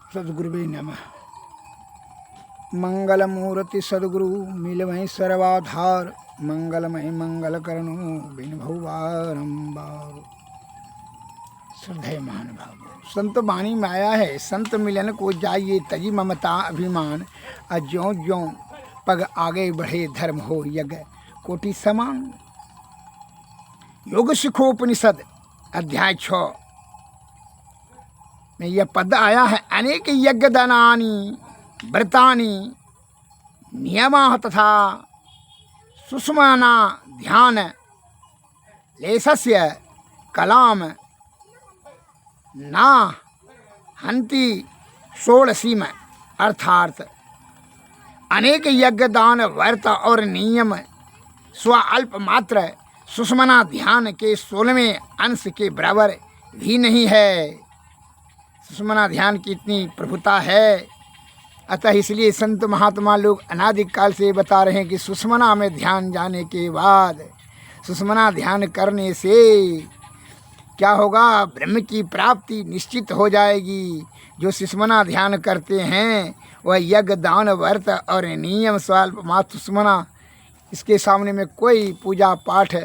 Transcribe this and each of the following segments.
सद्गुरुवे नमः। मंगलमूर्ति सद्गुरु मिलवहीं सर्वाधार, मंगलमय मंगल करनो बिन भव बारंबार। श्रद्धेय महानुभाव, संत वाणी में आया है, संत मिलन को जाइए तजी ममता अभिमान। ज्यों ज्यों पग आगे बढ़े धर्म हो यज्ञ कोटि समान। योग शिखोपनिषद अध्याय 6 में यह पद आया है, अनेक यज्ञ दानानि व्रतानि नियमाः तथा सुषुम्ना ध्यान लेशस्य कलाम ना हन्ति षोडशीम। अर्थात अनेक यज्ञ दान व्रत और नियम स्व अल्प मात्र सुषुम्ना ध्यान के 16वें अंश के बराबर भी नहीं है। सुषुम्ना ध्यान की इतनी प्रभुता है, अतः इसलिए संत महात्मा लोग अनादिकाल से बता रहे हैं कि सुषुम्ना में ध्यान जाने के बाद, सुषुम्ना ध्यान करने से क्या होगा, ब्रह्म की प्राप्ति निश्चित हो जाएगी। जो सुषुम्ना ध्यान करते हैं वह यज्ञ दान व्रत और नियम स्वल्प मात्र सुषुम्ना, इसके सामने में कोई पूजा पाठ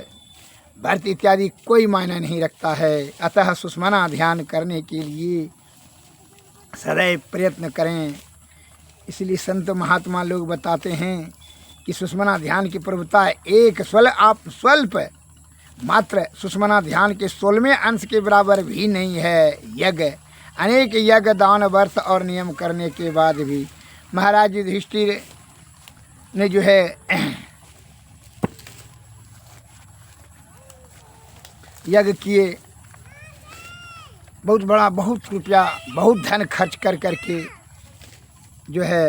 व्रत इत्यादि कोई मायना नहीं रखता है। अतः सुषुम्ना ध्यान करने के लिए सदैव प्रयत्न करें। इसलिए संत महात्मा लोग बताते हैं कि सुषुम्ना ध्यान की प्रभुता एक स्वल्प मात्र सुषुम्ना ध्यान के 16वें अंश के बराबर भी नहीं है। यज्ञ अनेक यज्ञ दान व्रत और नियम करने के बाद भी महाराज युधिष्ठिर ने जो है यज्ञ किए, बहुत बड़ा, बहुत रुपया, बहुत धन खर्च कर करके जो है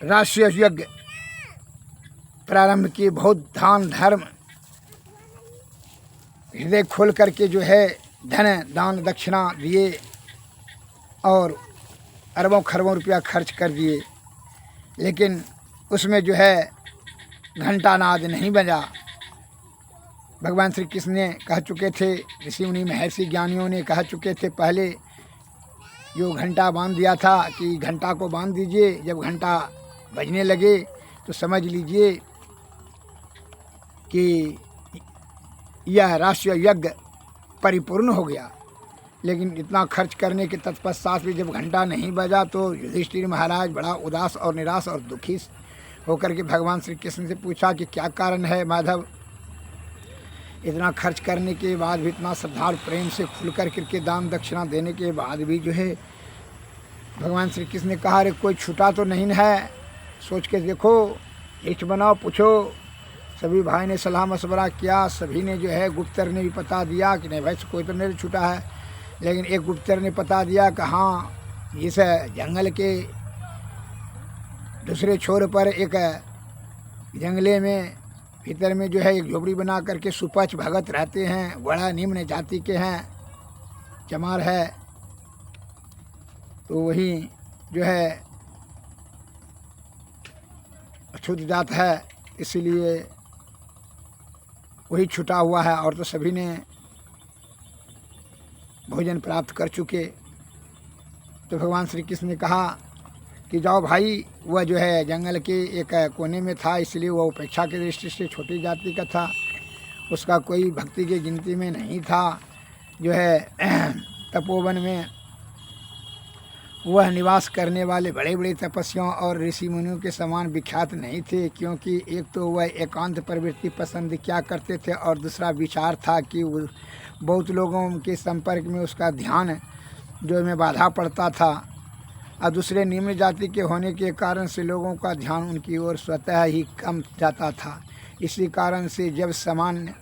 राष्ट्रीय यज्ञ प्रारंभ किए। बहुत दान धर्म हृदय खोल करके जो है धन दान दक्षिणा दिए और अरबों खरबों रुपया खर्च कर दिए, लेकिन उसमें जो है घंटानाद नहीं बजा। भगवान श्री कृष्ण ने कह चुके थे, ऋषि मुनि महर्षि ज्ञानियों ने कह चुके थे पहले, जो घंटा बांध दिया था कि घंटा को बांध दीजिए, जब घंटा बजने लगे तो समझ लीजिए कि यह राष्ट्रीय यज्ञ परिपूर्ण हो गया। लेकिन इतना खर्च करने के तत्पश्चात भी जब घंटा नहीं बजा तो युधिष्ठिर महाराज बड़ा उदास और निराश और दुखी होकर के भगवान श्री कृष्ण से पूछा कि क्या कारण है माधव, इतना खर्च करने के बाद भी, इतना श्रद्धा प्रेम से खुल कर के दान दक्षिणा देने के बाद भी जो है। भगवान श्री कृष्ण ने कहा, अरे कोई छूटा तो नहीं है, सोच के देखो, लिस्ट बनाओ, पूछो। सभी भाई ने सलाह मशवरा किया, सभी ने जो है, गुप्तर ने भी पता दिया कि नहीं भाई कोई तो नहीं छूटा है। लेकिन एक गुप्तर ने पता दिया कि हाँ, इस जंगल के दूसरे छोर पर एक जंगले में भीतर में जो है एक झोपड़ी बना करके सुपच भगत रहते हैं, बड़ा निम्न जाति के हैं, चमार है, तो वही जो है अछूत जात है, इसीलिए वही छुटा हुआ है। और तो सभी ने भोजन प्राप्त कर चुके। तो भगवान श्री कृष्ण ने कहा कि जाओ भाई, वह जो है जंगल के एक कोने में था, इसलिए वह उपेक्षा की दृष्टि से छोटी जाति का था, उसका कोई भक्ति की गिनती में नहीं था। जो है तपोवन में वह निवास करने वाले बड़े बड़े तपस्वियों और ऋषि मुनियों के समान विख्यात नहीं थे, क्योंकि एक तो वह एकांत प्रवृत्ति पसंद क्या करते थे और दूसरा विचार था कि बहुत लोगों के संपर्क में उसका ध्यान जो में बाधा पड़ता था, और दूसरे निम्न जाति के होने के कारण से लोगों का ध्यान उनकी ओर स्वतः ही कम जाता था। इसी कारण से जब सामान्य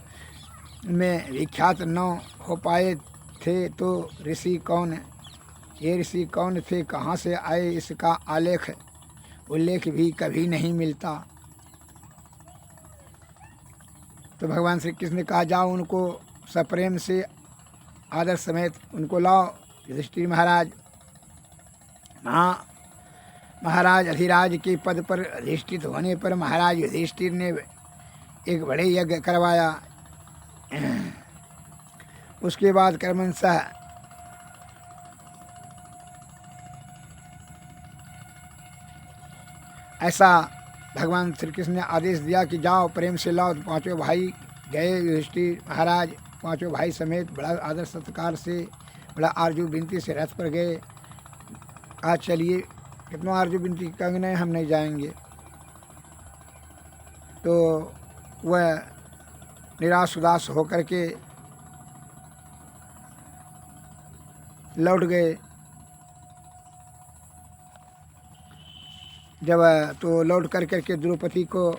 में विख्यात न हो पाए थे तो ये ऋषि कौन थे, कहाँ से आए, इसका उल्लेख भी कभी नहीं मिलता। तो भगवान श्री कृष्ण ने कहा, जाओ उनको सप्रेम से आदर समेत उनको लाओ। युधिष्ठिर महाराज महाराज अधिराज के पद पर अधिष्ठित होने पर महाराज युधिष्ठिर ने एक बड़े यज्ञ करवाया। उसके बाद क्रमशः ऐसा भगवान श्री कृष्ण ने आदेश दिया कि जाओ प्रेम से लाओ। तो पांचों भाई गए। युधिष्ठिर महाराज पांचों भाई समेत बड़ा आदर सत्कार से, बड़ा आरजू विनती से रथ पर गए। आज चलिए, कितना आरजू विनती कंगने, हम नहीं जाएंगे। तो वह निराश उदास होकर के लौट गए। जब तो लौट कर करके द्रौपदी को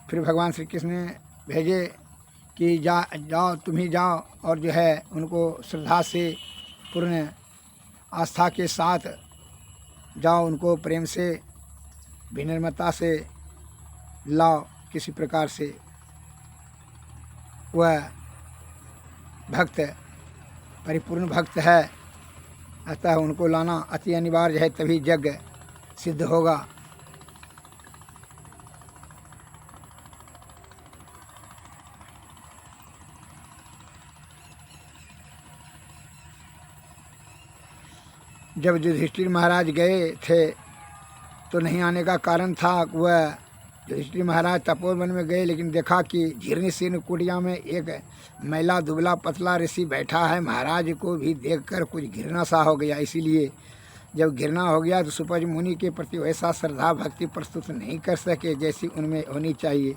फिर भगवान श्री कृष्ण ने भेजे कि जाओ तुम ही जाओ और जो है उनको श्रद्धा से पूर्ण आस्था के साथ जाओ, उनको प्रेम से विनम्रता से लाओ। किसी प्रकार से वह भक्त परिपूर्ण भक्त है, अतः उनको लाना अति अनिवार्य है, तभी यज्ञ सिद्ध होगा। जब युधिष्ठिर महाराज गए थे तो नहीं आने का कारण था, वह युधिष्ठिर महाराज तपोवन में गए, लेकिन देखा कि जीर्ण शीर्ण कुटिया में एक मैला दुबला पतला ऋषि बैठा है। महाराज को भी देखकर कुछ घृणा सा हो गया। इसीलिए जब घृणा हो गया तो सुपज मुनि के प्रति वैसा श्रद्धा भक्ति प्रस्तुत नहीं कर सके जैसी उनमें होनी चाहिए।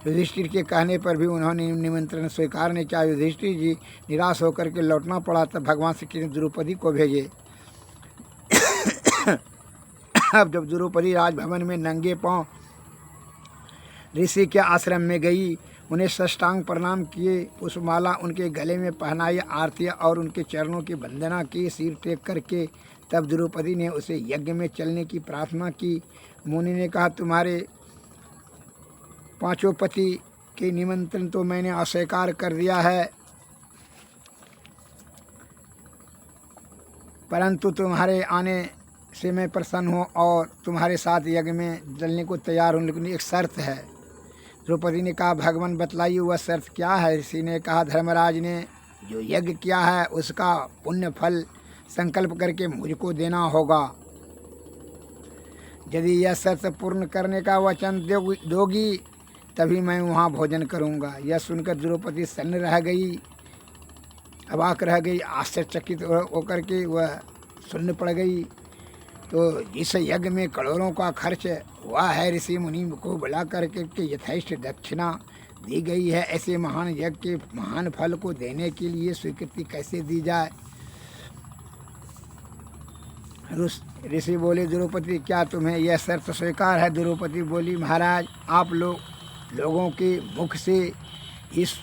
युधिष्ठिर के कहने पर भी उन्होंने निमंत्रण स्वीकार नहीं किया। युधिष्ठिर जी निराश होकर के लौटना पड़ा। तब भगवान श्री कृष्ण द्रौपदी को भेजे। अब जब द्रौपदी राजभवन में नंगे पांव ऋषि के आश्रम में गई, उन्हें साष्टांग प्रणाम किए, पुष्पमाला उनके गले में पहनाई, आरती और उनके चरणों की वंदना की सिर टेक करके। तब द्रौपदी ने उसे यज्ञ में चलने की प्रार्थना की। मुनि ने कहा, तुम्हारे पांचों पति के निमंत्रण तो मैंने अस्वीकार कर दिया है, परंतु तुम्हारे आने से मैं प्रसन्न हूँ और तुम्हारे साथ यज्ञ में चलने को तैयार हूँ, लेकिन एक शर्त है। द्रौपदी ने कहा, भगवान बतलाइए वह शर्त क्या है। ऋषि ने कहा, धर्मराज ने जो यज्ञ किया है उसका पुण्य फल संकल्प करके मुझको देना होगा। यदि यह शर्त पूर्ण करने का वचन दोगी तभी मैं वहाँ भोजन करूँगा। यह सुनकर द्रौपदी सन्न रह गई, अवाक रह गई, आश्चर्यचकित होकर के वह सुन्न पड़ गई। तो जिस यज्ञ में करोड़ों का खर्च हुआ है, ऋषि मुनि को बुला करके यथेष्ट दक्षिणा दी गई है, ऐसे महान यज्ञ के महान फल को देने के लिए स्वीकृति कैसे दी जाए। ऋषि बोले, द्रौपदी क्या तुम्हें यह शर्त स्वीकार है। द्रौपदी बोली, महाराज आप लोगों के मुख से इस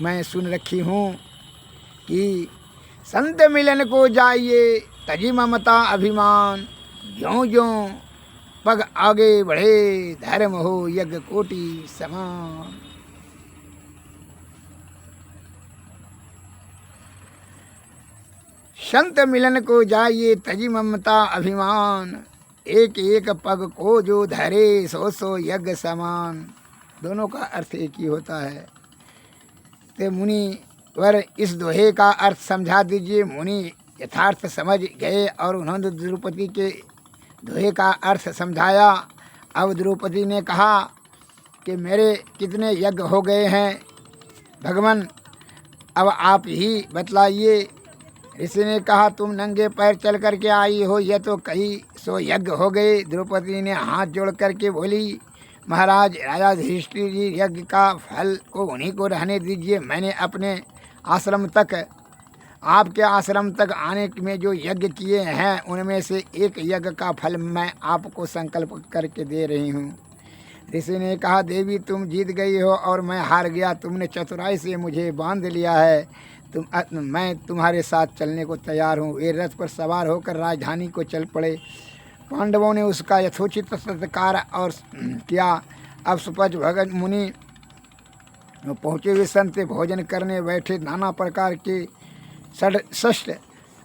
मैं सुन रखी हूँ कि संत मिलन को जाइए तजी ममता अभिमान, ज्यों ज्यों पग आगे बढ़े धर्म हो यज्ञ कोटि समान। संत मिलन को जाइए तजी ममता अभिमान, एक एक पग को जो धरे सो सो यज्ञ समान। दोनों का अर्थ एक ही होता है। ते मुनि वर इस दोहे का अर्थ समझा दीजिए। मुनि यथार्थ समझ गए और उन्होंने द्रौपदी के दोहे का अर्थ समझाया। अब द्रौपदी ने कहा कि मेरे कितने यज्ञ हो गए हैं भगवान, अब आप ही बतलाइए। ऋषि ने कहा, तुम नंगे पैर चल करके आई हो, यह तो कई सौ यज्ञ हो गए। द्रौपदी ने हाथ जोड़ करके बोली, महाराज राजा युधिष्ठिर जी, यज्ञ का फल को उन्हीं को रहने दीजिए। मैंने अपने आश्रम तक, आपके आश्रम तक आने में जो यज्ञ किए हैं उनमें से एक यज्ञ का फल मैं आपको संकल्प करके दे रही हूँ। ऋषि ने कहा, देवी तुम जीत गई हो और मैं हार गया। तुमने चतुराई से मुझे बांध लिया है। मैं तुम्हारे साथ चलने को तैयार हूँ। वे रथ पर सवार होकर राजधानी को चल पड़े। पांडवों ने उसका यथोचित सत्कार और किया। अब सुपज भगत मुनि पहुँचे हुए संत भोजन करने बैठे। नाना प्रकार के षष्ठ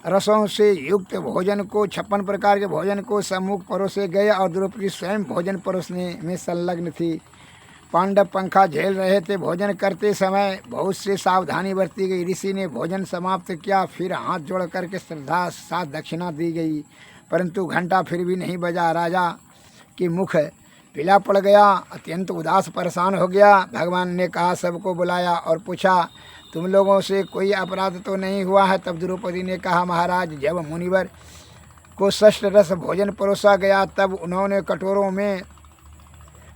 रसों से युक्त भोजन को, 56 प्रकार के भोजन को सम्मुख परोसे गए और द्रौपदी स्वयं भोजन परोसने में संलग्न थी। पांडव पंखा झेल रहे थे। भोजन करते समय बहुत से सावधानी बरती गई। ऋषि ने भोजन समाप्त किया, फिर हाथ जोड़ करके श्रद्धा साथ दक्षिणा दी गई, परंतु घंटा फिर भी नहीं बजा। राजा की मुख पीला पड़ गया, अत्यंत उदास परेशान हो गया। भगवान ने कहा, सबको बुलाया और पूछा, तुम लोगों से कोई अपराध तो नहीं हुआ है? तब द्रौपदी ने कहा, महाराज, जब मुनिवर को षष्ठ रस भोजन परोसा गया तब उन्होंने कटोरों में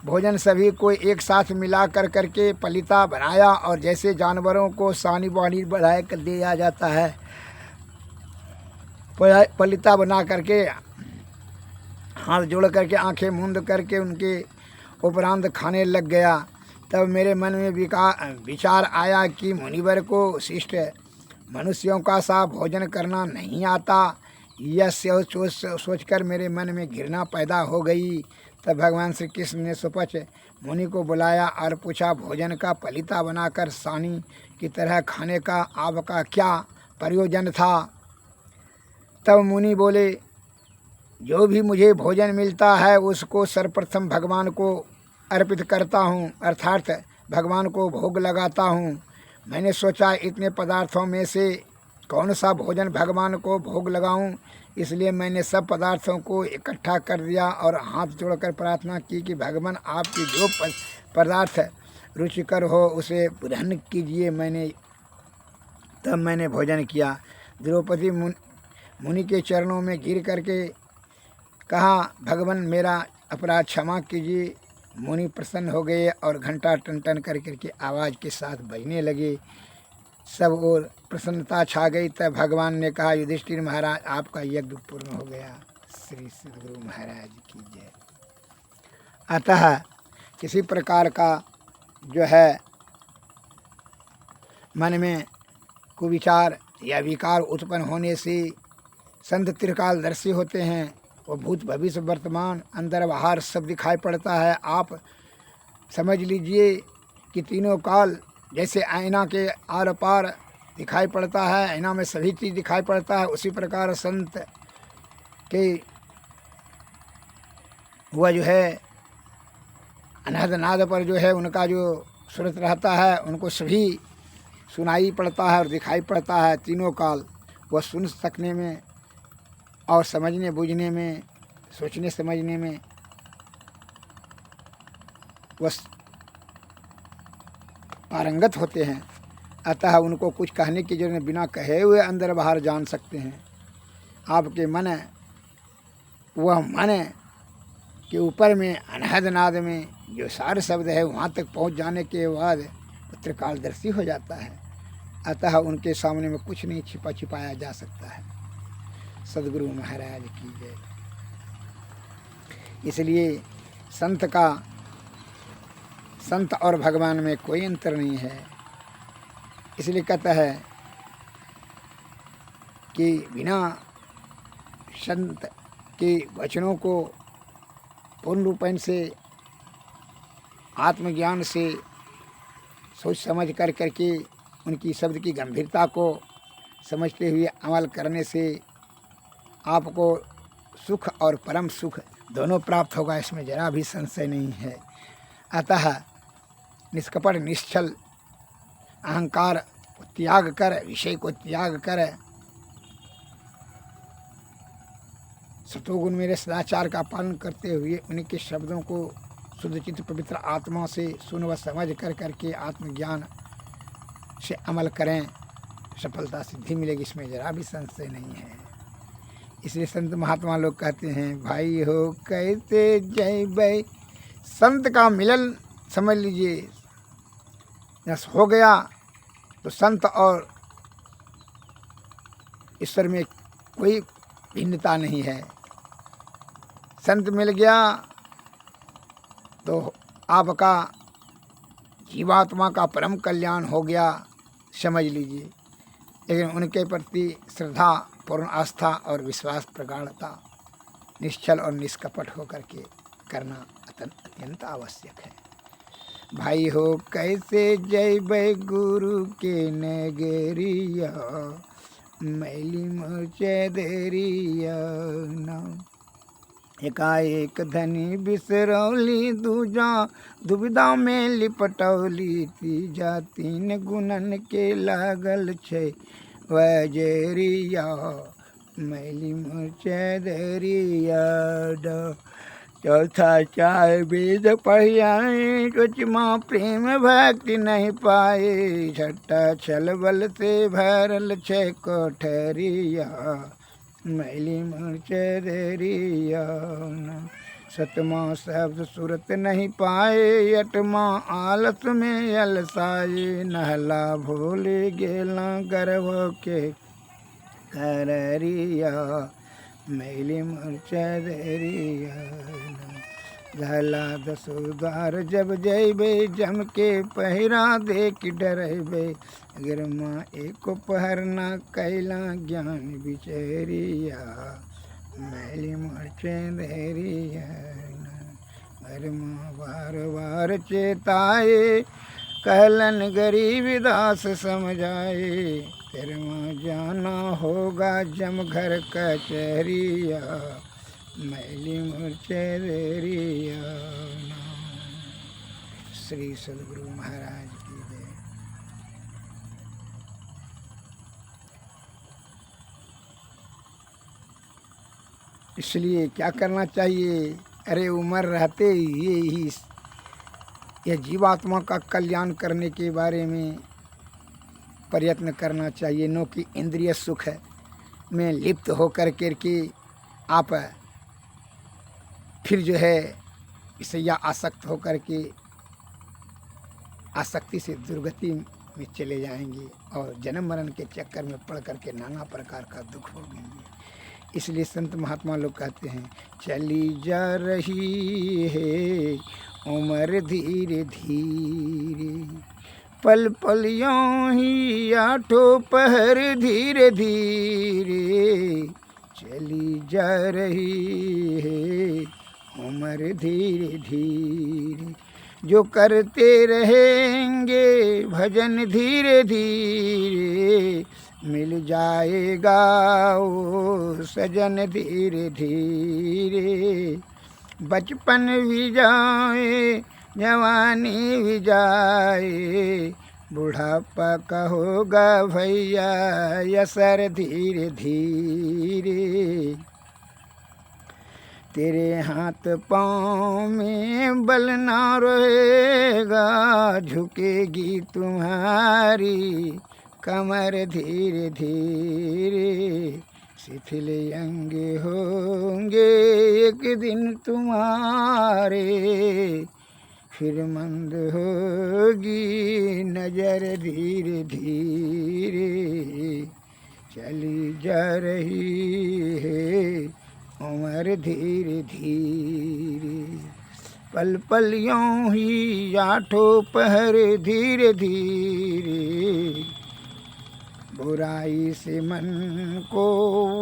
भोजन सभी को एक साथ मिला कर करके पलिता बनाया, और जैसे जानवरों को सानी बानी बढ़ा कर दिया जाता है, पलिता बना करके हाथ जोड़ करके आंखें मूंद करके उनके उपरांत खाने लग गया। तब मेरे मन में विचार आया कि मुनिवर को शिष्ट मनुष्यों का सा भोजन करना नहीं आता। यह सोचकर मेरे मन में घृणा पैदा हो गई। तब भगवान श्री कृष्ण ने सुपच मुनि को बुलाया और पूछा, भोजन का पलिता बनाकर सानी की तरह खाने का आपका क्या प्रयोजन था? तब मुनि बोले, जो भी मुझे भोजन मिलता है उसको सर्वप्रथम भगवान को अर्पित करता हूँ, अर्थात भगवान को भोग लगाता हूँ। मैंने सोचा, इतने पदार्थों में से कौन सा भोजन भगवान को भोग लगाऊं, इसलिए मैंने सब पदार्थों को इकट्ठा कर दिया और हाथ जोड़कर प्रार्थना की कि भगवान आपकी जो पदार्थ रुचिकर हो उसे ग्रहण कीजिए। तब मैंने भोजन किया। द्रौपदी मुनि के चरणों में गिर करके कहा, भगवान मेरा अपराध क्षमा कीजिए। मुनि प्रसन्न हो गए और घंटा टन टन कर करके आवाज़ के साथ बजने लगे। सब और प्रसन्नता छा गई। तब भगवान ने कहा, युधिष्ठिर महाराज, आपका यज्ञ पूर्ण हो गया। श्री सद्गुरु महाराज की जय। अतः किसी प्रकार का जो है मन में कुविचार या विकार उत्पन्न होने से संत त्रिकालदर्शी होते हैं। वो भूत भविष्य वर्तमान अंदर बाहर सब दिखाई पड़ता है। आप समझ लीजिए कि तीनों काल जैसे आईना के आर पार दिखाई पड़ता है, आईना में सभी चीज़ दिखाई पड़ता है, उसी प्रकार संत के वह जो है अनहद नाद पर जो है उनका जो सूरत रहता है, उनको सभी सुनाई पड़ता है और दिखाई पड़ता है। तीनों काल वह सुन सकने में और समझने बूझने में, सोचने समझने में वह पारंगत होते हैं। अतः उनको कुछ कहने की जरूरत, बिना कहे हुए अंदर बाहर जान सकते हैं। आपके वह मन के ऊपर में अनहद नाद में जो सारे शब्द है वहाँ तक पहुँच जाने के बाद त्रिकालदर्शी हो जाता है। अतः उनके सामने में कुछ नहीं छिपाया जा सकता है। सद्गुरु महाराज की जय। इसलिए संत और भगवान में कोई अंतर नहीं है। इसलिए कहता है कि बिना संत के वचनों को पूर्ण रूपेण से आत्मज्ञान से सोच समझ कर करके उनकी शब्द की गंभीरता को समझते हुए अमल करने से आपको सुख और परम सुख दोनों प्राप्त होगा, इसमें जरा भी संशय नहीं है। अतः निष्कपट निश्चल अहंकार को त्याग कर, विषय को त्याग कर, सतोगुण मेरे सदाचार का पालन करते हुए उनके शब्दों को शुद्ध चित्त पवित्र आत्मा से सुन व समझ कर करके आत्मज्ञान से अमल करें, सफलता सिद्धि मिलेगी, इसमें जरा भी संशय नहीं है। इसलिए संत महात्मा लोग कहते हैं, भाई हो कैसे जय भाई। संत का मिलन समझ लीजिए हो गया तो संत और ईश्वर में कोई भिन्नता नहीं है। संत मिल गया तो आपका जीवात्मा का परम कल्याण हो गया, समझ लीजिए। लेकिन उनके प्रति श्रद्धा, पूर्ण आस्था और विश्वास प्रगाढ़ता निश्चल और निष्कपट होकर के करना अत्यंत आवश्यक है। भाई हो कैसे जय बै गुरु के नगरिया, मैली मुचदरिया ना। एकाएक धनी बिसरौली, दूजा दुविधा में लिपटौली, तीजा तीन गुणन के लागल छै वजरिया, मैली मुचदरिया डो। चौथा चार वेद पढ़ियाए, चौचमा प्रेम भक्ति नहीं पाए, छठा छल बल से भरल छै कोठरिया, मैली मुचदरिया। सतमा शब्द सुरत नहीं पाए, अठमा आलस में अलसाए, नहला भूल गेला गर्भ के कररिया, मैली मुचदरिया। झला दसोदार जब जैबे, जम के पहिरा देख डरैबे, अगर माँ एको पहर न कैला ज्ञान बिचरिया, मैली मुचदरिया। अगर माँ बार बार चेताए, कहलन गरीब दास समझाए, तेरे माँ जाना होगा जम घर कचहरिया, मैली मुचदरिया। श्री सद्गुरु महाराज की जय। इसलिए क्या करना चाहिए? अरे उम्र रहते ही यह जीवात्मा का कल्याण करने के बारे में प्रयत्न करना चाहिए, नो कि इंद्रिय सुख में लिप्त होकर के आप फिर जो है इसे या आसक्त होकर के आसक्ति से दुर्गति में चले जाएंगे और जन्म मरण के चक्कर में पड़ करके नाना प्रकार का दुख भोगेंगे। इसलिए संत महात्मा लोग कहते हैं, चली जा रही है उम्र धीरे धीरे, पल पल यों ही आठों पहर धीरे धीरे, चली जा रही है उम्र धीरे धीरे, जो करते रहेंगे भजन धीरे धीरे, मिल जाएगा वो सजन धीरे धीरे। बचपन भी जाए जवानी भी जाए, बुढ़ापा का होगा भैया यसर धीरे धीरे, तेरे हाथ पाँव में बल ना रहेगा, झुकेगी तुम्हारी कमर धीरे धीरे, शिथिल अंग होंगे एक दिन तुम्हारे, फिर मंद होगी नजर धीरे धीरे, चली जा रही है उम्र धीरे धीरे, पल पल यों ही आठों पहर धीरे धीरे, बुराई से मन को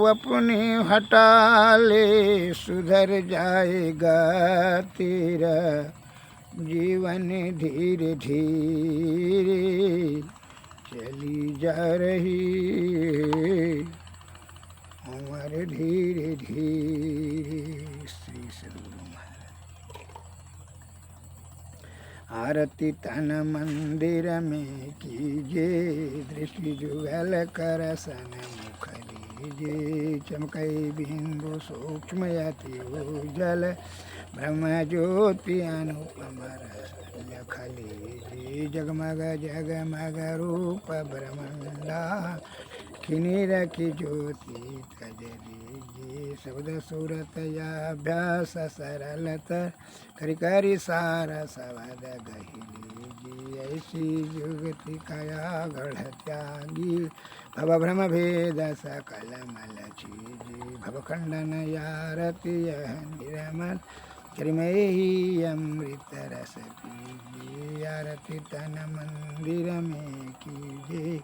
अपने हटा ले, सुधर जाएगा तेरा जीवन धीरे धीरे, चली जा रही है उम्र धीरे धीरे। श्री सद्गुरु महाराज। आरती तन मंदिर में कीजे, दृष्टि जुगल कर सन मुख लीजे, चमकई बिंदु सूक्ष्म अति उजल, ब्रह्म ज्योति अनुपम रस लख लीजे, जगमग जगमग रूप ब्रह्मंडा, खिनी रखी ज्योति तज दीजिए, शब्द सूरत अभ्यास सरलत, करि करि सारा सवद गहि लीजिए, ऐसी जुगति कया गढ़ त्यागी, भव भ्रम भेद सकल मल चीजी, भव खंडन यारति यह निरमल, चरिमय ही अमृत रस पीजिए, आरती तन मंदिर में कीजिए,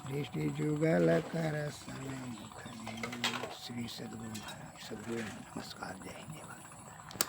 दृष्टि जुगल कर सन मुख लीजिए। श्री सद्गुरु महाराज। सद्गुरु नमस्कार। जय हिंद।